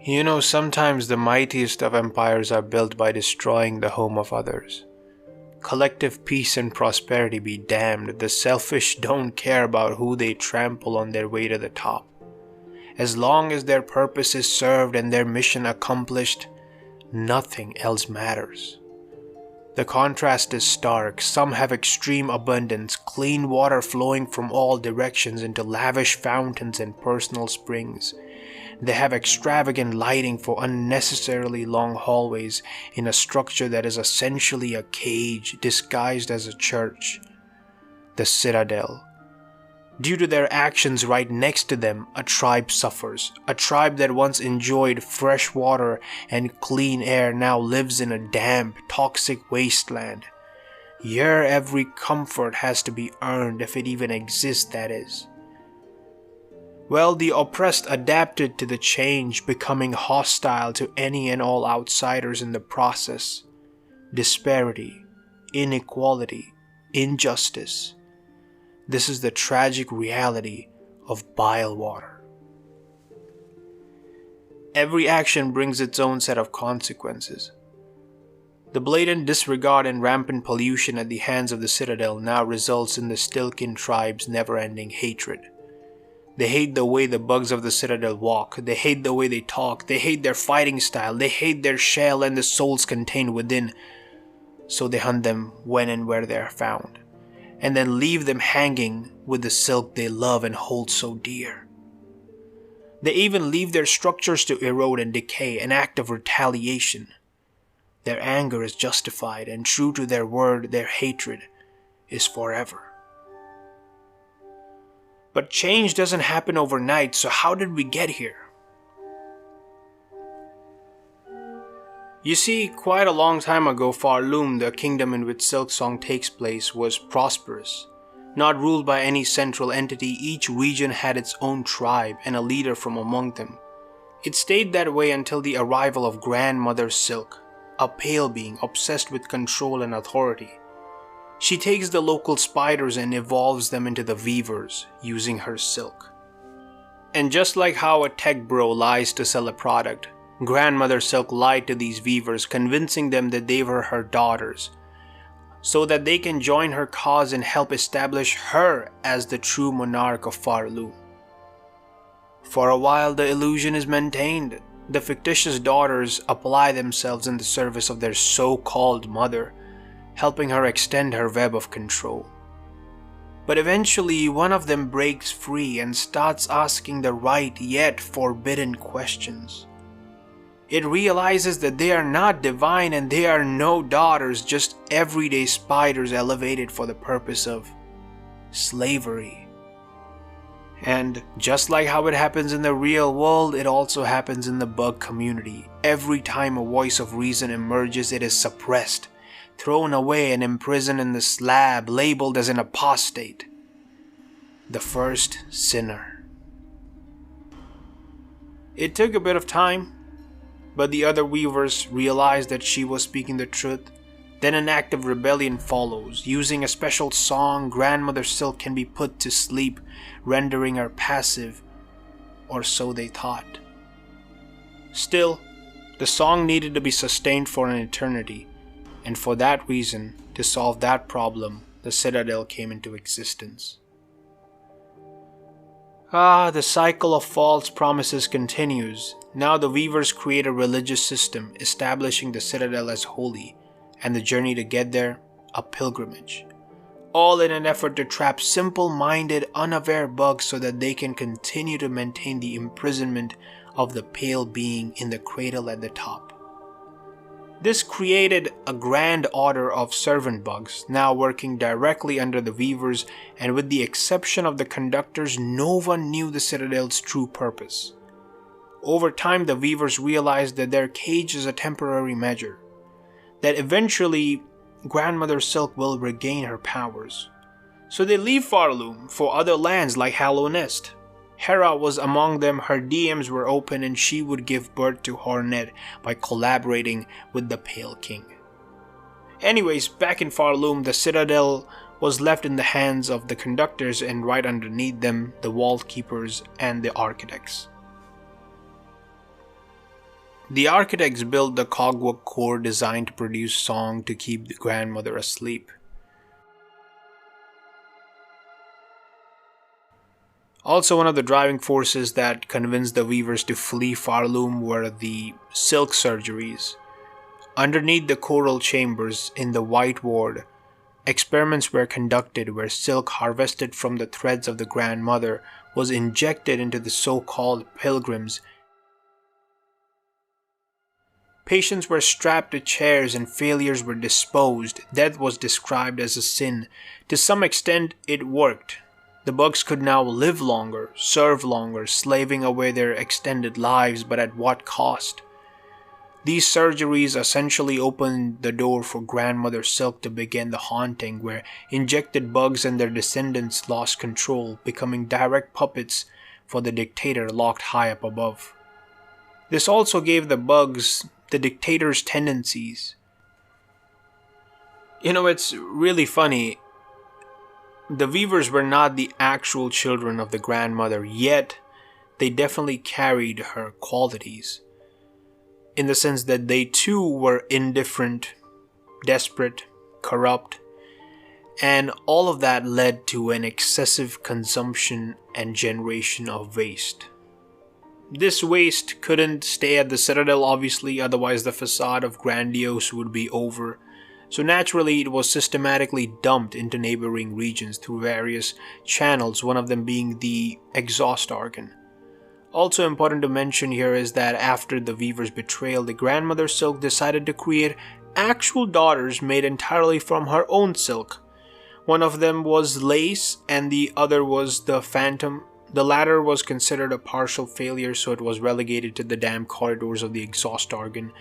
You know, sometimes the mightiest of empires are built by destroying the home of others. Collective peace and prosperity be damned, the selfish don't care about who they trample on their way to the top. As long as their purpose is served and their mission accomplished, nothing else matters. The contrast is stark. Some have extreme abundance, clean water flowing from all directions into lavish fountains and personal springs. They have extravagant lighting for unnecessarily long hallways in a structure that is essentially a cage disguised as a church. The Citadel. Due to their actions right next to them, a tribe suffers. A tribe that once enjoyed fresh water and clean air now lives in a damp, toxic wasteland. Here every comfort has to be earned, if it even exists, that is. Well, the oppressed adapted to the change, becoming hostile to any and all outsiders in the process. Disparity, inequality, injustice. This is the tragic reality of Bilewater. Every action brings its own set of consequences. The blatant disregard and rampant pollution at the hands of the Citadel now results in the Stilkin tribe's never-ending hatred. They hate the way the bugs of the Citadel walk, they hate the way they talk, they hate their fighting style, they hate their shell and the souls contained within, so they hunt them when and where they are found, and then leave them hanging with the silk they love and hold so dear. They even leave their structures to erode and decay, an act of retaliation. Their anger is justified, and true to their word, their hatred is forever. But change doesn't happen overnight, so how did we get here? You see, quite a long time ago, Pharloom, the kingdom in which Silksong takes place, was prosperous. Not ruled by any central entity, each region had its own tribe and a leader from among them. It stayed that way until the arrival of Grandmother Silk, a pale being obsessed with control and authority. She takes the local spiders and evolves them into the weavers, using her silk. And just like how a tech bro lies to sell a product, Grandmother Silk lied to these weavers, convincing them that they were her daughters, so that they can join her cause and help establish her as the true monarch of Pharloom. For a while the illusion is maintained. The fictitious daughters apply themselves in the service of their so-called mother, helping her extend her web of control. But eventually one of them breaks free and starts asking the right yet forbidden questions. It realizes that they are not divine and they are no daughters, just everyday spiders elevated for the purpose of slavery. And just like how it happens in the real world, it also happens in the bug community. Every time a voice of reason emerges, it is suppressed, thrown away and imprisoned in the slab, labeled as an apostate. The first sinner. It took a bit of time, but the other weavers realized that she was speaking the truth. Then an act of rebellion follows. Using a special song, Grandmother Silk can be put to sleep, rendering her passive, or so they thought. Still, the song needed to be sustained for an eternity, and for that reason, to solve that problem, the Citadel came into existence. The cycle of false promises continues. Now the weavers create a religious system, establishing the Citadel as holy, and the journey to get there, a pilgrimage. All in an effort to trap simple-minded, unaware bugs so that they can continue to maintain the imprisonment of the pale being in the cradle at the top. This created a grand order of servant bugs, now working directly under the weavers, and with the exception of the conductors, no one knew the Citadel's true purpose. Over time, the weavers realized that their cage is a temporary measure, that eventually Grandmother Silk will regain her powers. So they leave Pharloom for other lands like Hollow Nest. Hera was among them, her DMs were open, and she would give birth to Hornet by collaborating with the Pale King. Anyways, back in Pharloom, the Citadel was left in the hands of the conductors, and right underneath them, the Vault Keepers and the Architects. The architects built the cogwork core designed to produce song to keep the grandmother asleep. Also, one of the driving forces that convinced the weavers to flee Pharloom were the silk surgeries. Underneath the coral chambers in the White Ward, experiments were conducted where silk harvested from the threads of the grandmother was injected into the so-called pilgrims. Patients were strapped to chairs and failures were disposed. Death was described as a sin. To some extent, it worked. The bugs could now live longer, serve longer, slaving away their extended lives, but at what cost? These surgeries essentially opened the door for Grandmother Silk to begin the haunting, where injected bugs and their descendants lost control, becoming direct puppets for the dictator locked high up above. This also gave the bugs the dictator's tendencies. It's really funny. The weavers were not the actual children of the grandmother, yet they definitely carried her qualities. In the sense that they too were indifferent, desperate, corrupt, and all of that led to an excessive consumption and generation of waste. This waste couldn't stay at the Citadel, obviously, otherwise the facade of grandiose would be over. So naturally, it was systematically dumped into neighboring regions through various channels, one of them being the exhaust organ. Also important to mention here is that after the weaver's betrayal, the grandmother Silk decided to create actual daughters made entirely from her own silk. One of them was lace and the other was the phantom. The latter was considered a partial failure, so it was relegated to the damp corridors of the exhaust organ.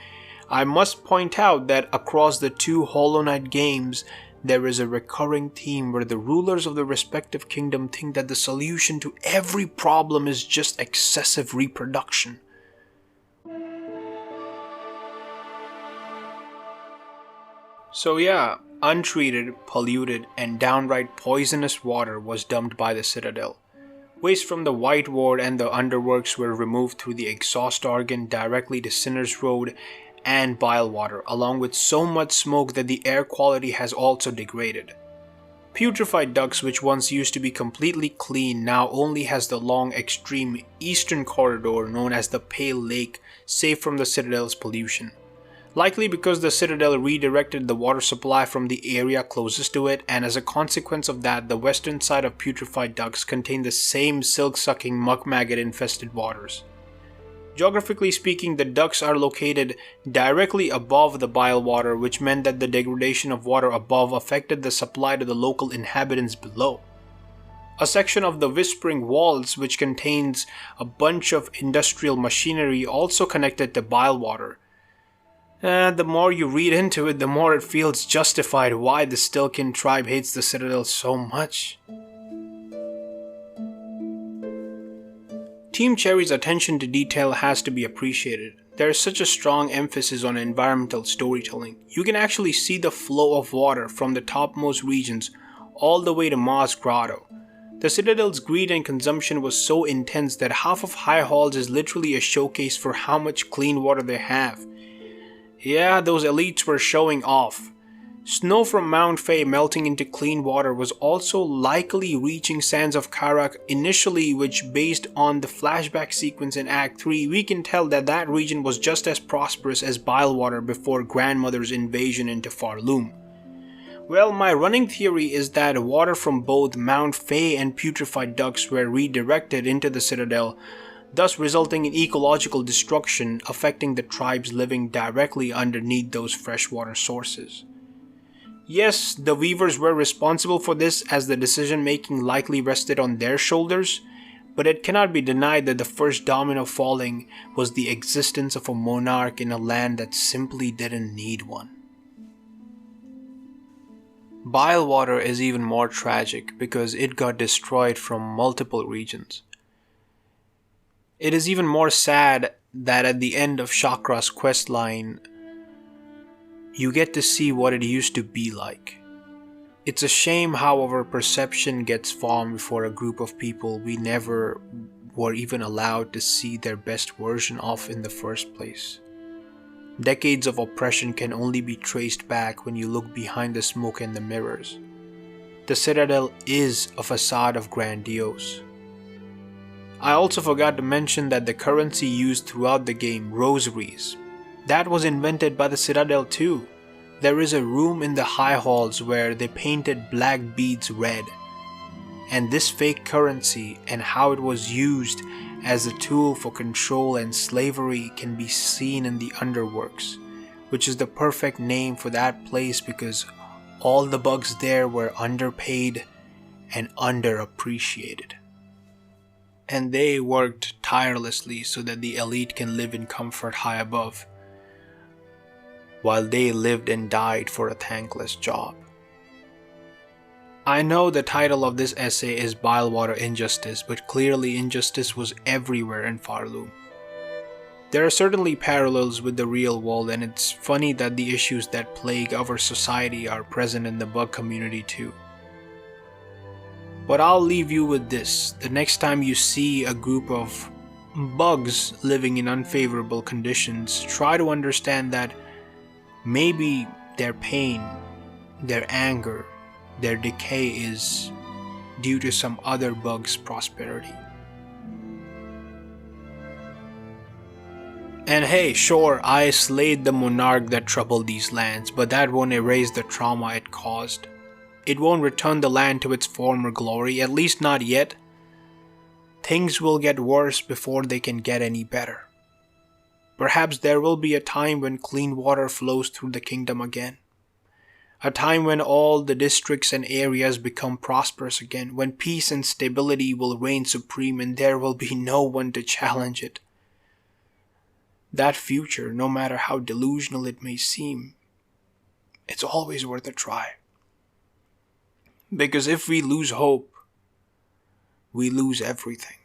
I must point out that across the two Hollow Knight games, there is a recurring theme where the rulers of the respective kingdom think that the solution to every problem is just excessive reproduction. So yeah, untreated, polluted, and downright poisonous water was dumped by the Citadel. Waste from the White Ward and the Underworks were removed through the exhaust organ directly to Sinner's Road and Bilewater, along with so much smoke that the air quality has also degraded. Putrefied ducts, which once used to be completely clean, now only has the long extreme eastern corridor known as the Pale Lake, safe from the Citadel's pollution. Likely because the Citadel redirected the water supply from the area closest to it, and as a consequence of that, the western side of putrefied ducts contain the same silk-sucking muck-maggot-infested waters. Geographically speaking, the ducts are located directly above the Bilewater, which meant that the degradation of water above affected the supply to the local inhabitants below. A section of the Whispering Walls, which contains a bunch of industrial machinery, also connected to Bilewater. The more you read into it, the more it feels justified why the Stilkin tribe hates the Citadel so much. Team Cherry's attention to detail has to be appreciated. There is such a strong emphasis on environmental storytelling. You can actually see the flow of water from the topmost regions all the way to Mars Grotto. The Citadel's greed and consumption was so intense that half of High Halls is literally a showcase for how much clean water they have. Yeah, those elites were showing off. Snow from Mount Fae melting into clean water was also likely reaching Sands of Karak initially, which based on the flashback sequence in Act 3, we can tell that that region was just as prosperous as Bilewater before Grandmother's invasion into Pharloom. Well, my running theory is that water from both Mount Fae and putrefied ducts were redirected into the Citadel, thus resulting in ecological destruction affecting the tribes living directly underneath those freshwater sources. Yes, the weavers were responsible for this as the decision-making likely rested on their shoulders, but it cannot be denied that the first domino falling was the existence of a monarch in a land that simply didn't need one. Bilewater is even more tragic because it got destroyed from multiple regions. It is even more sad that at the end of Chakra's questline, you get to see what it used to be like. It's a shame how our perception gets formed for a group of people we never were even allowed to see their best version of in the first place. Decades of oppression can only be traced back when you look behind the smoke and the mirrors. The Citadel is a facade of grandiose. I also forgot to mention that the currency used throughout the game, rosaries, that was invented by the Citadel too. There is a room in the high halls where they painted black beads red. And this fake currency and how it was used as a tool for control and slavery can be seen in the Underworks, which is the perfect name for that place because all the bugs there were underpaid and underappreciated. And they worked tirelessly so that the elite can live in comfort high above, while they lived and died for a thankless job. I know the title of this essay is Bilewater Injustice, but clearly injustice was everywhere in Pharloom. There are certainly parallels with the real world, and it's funny that the issues that plague our society are present in the bug community too. But I'll leave you with this: the next time you see a group of bugs living in unfavorable conditions, try to understand that maybe their pain, their anger, their decay is due to some other bug's prosperity. And hey, sure, I slayed the monarch that troubled these lands, but that won't erase the trauma it caused. It won't return the land to its former glory, at least not yet. Things will get worse before they can get any better. Perhaps there will be a time when clean water flows through the kingdom again. A time when all the districts and areas become prosperous again, when peace and stability will reign supreme and there will be no one to challenge it. That future, no matter how delusional it may seem, it's always worth a try. Because if we lose hope, we lose everything.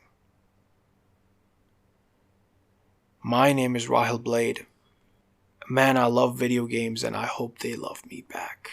My name is Rahil Blade. Man, I love video games and I hope they love me back.